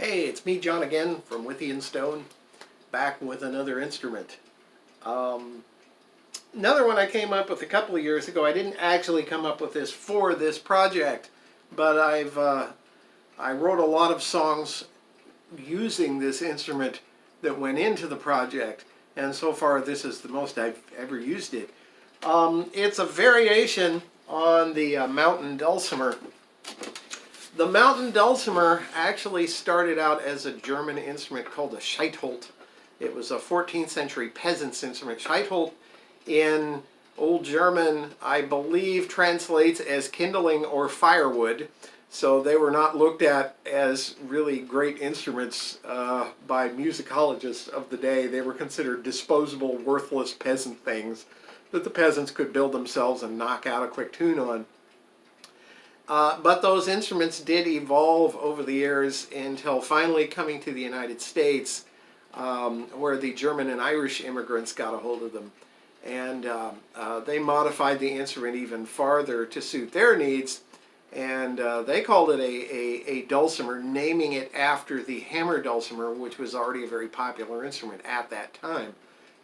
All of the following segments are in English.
Hey, it's me, John, again from Withe and Stone, back with another instrument. Another one I came up with a couple of years ago. I didn't actually come up with this for this project, but I wrote a lot of songs using this instrument that went into the project, and so far this is the most I've ever used it. It's a variation on the mountain dulcimer. The mountain dulcimer actually started out as a German instrument called a Scheitholt. It was a 14th century peasant's instrument. Scheitholt in Old German, I believe, translates as kindling or firewood. So they were not looked at as really great instruments by musicologists of the day. They were considered disposable, worthless peasant things that the peasants could build themselves and knock out a quick tune on. But those instruments did evolve over the years until finally coming to the United States, where the German and Irish immigrants got a hold of them. And they modified the instrument even farther to suit their needs, and they called it a dulcimer, naming it after the hammer dulcimer, which was already a very popular instrument at that time.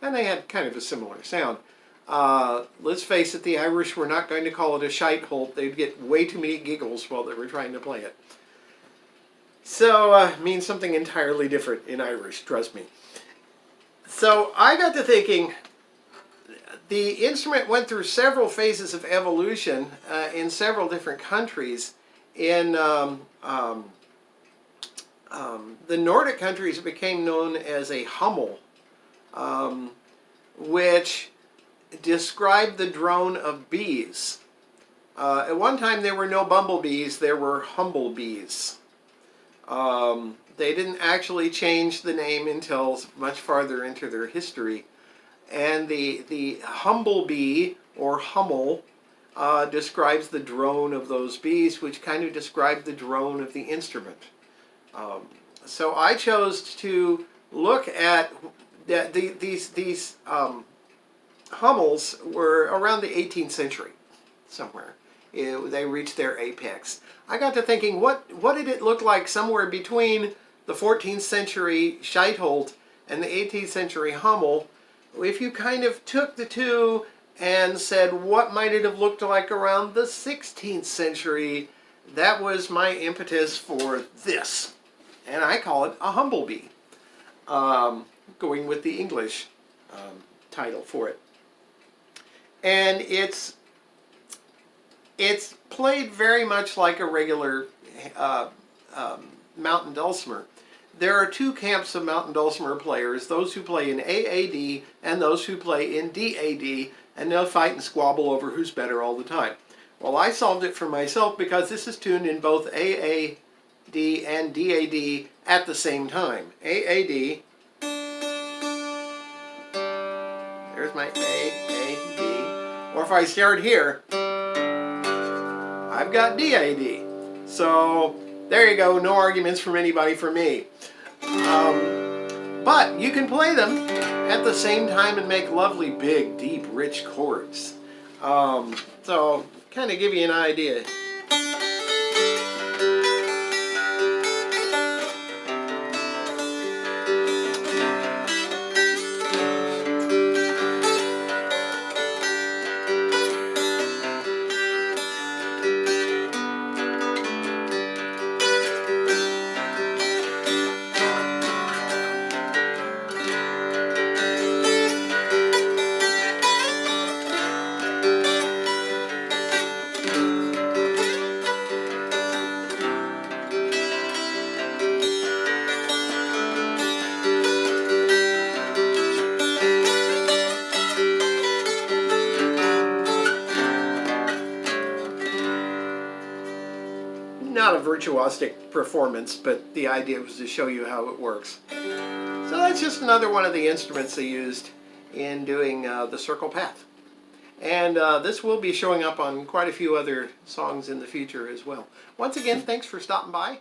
And they had kind of a similar sound. Let's face it, the Irish were not going to call it a Scheitholt. They'd get way too many giggles while they were trying to play it. So, it means something entirely different in Irish, trust me. So, I got to thinking, the instrument went through several phases of evolution in several different countries. In the Nordic countries, it became known as a hummel, which described the drone of bees. At one time there were no bumblebees, there were humblebees. They didn't actually change the name until much farther into their history. And the humblebee, or hummel, describes the drone of those bees, which kind of described the drone of the instrument. So I chose to look at these hummels were around the 18th century, somewhere. They reached their apex. I got to thinking, what did it look like somewhere between the 14th century Scheitholt and the 18th century hummel, if you kind of took the two and said, what might it have looked like around the 16th century? That was my impetus for this. And I call it a humblebee, going with the English title for it. And it's played very much like a regular mountain dulcimer. There are two camps of mountain dulcimer players, those who play in AAD and those who play in DAD, and they'll fight and squabble over who's better all the time. Well, I solved it for myself because this is tuned in both AAD and DAD at the same time. AAD, there's my AAD, or if I start here, I've got DAD. So there you go, no arguments from anybody for me. But you can play them at the same time and make lovely, big, deep, rich chords. So kind of give you an idea. Not a virtuosic performance, but the idea was to show you how it works. So that's just another one of the instruments they used in doing the circle path. And this will be showing up on quite a few other songs in the future as well. Once again, thanks for stopping by.